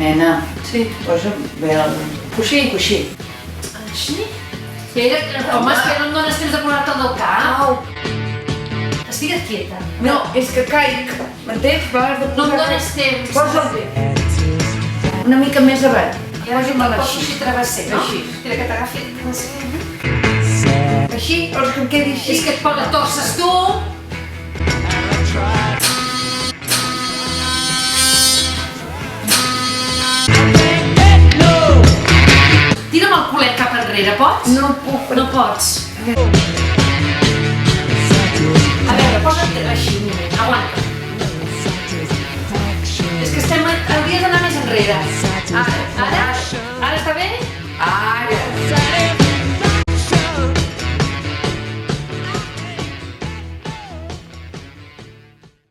Nena, Sí. posa bé el Coixí. coixí. Així? Home, és que no em dones temps de posar-te'l del cap. Au! Estigues quieta. No, és que caic, m'entens? Vas de No em posar... dones temps. Posa'l bé. Una mica més avall. Posa-me'l Poso així. així travesser, no? Així. Espera que t'agafi. Així, vols que em quedi així? És que et posa torces tu. Tira'm el culet cap enrere, pots? No puc. No pots. A veure, posa't així un moment, aguanta. És que hauries d'anar més enrere.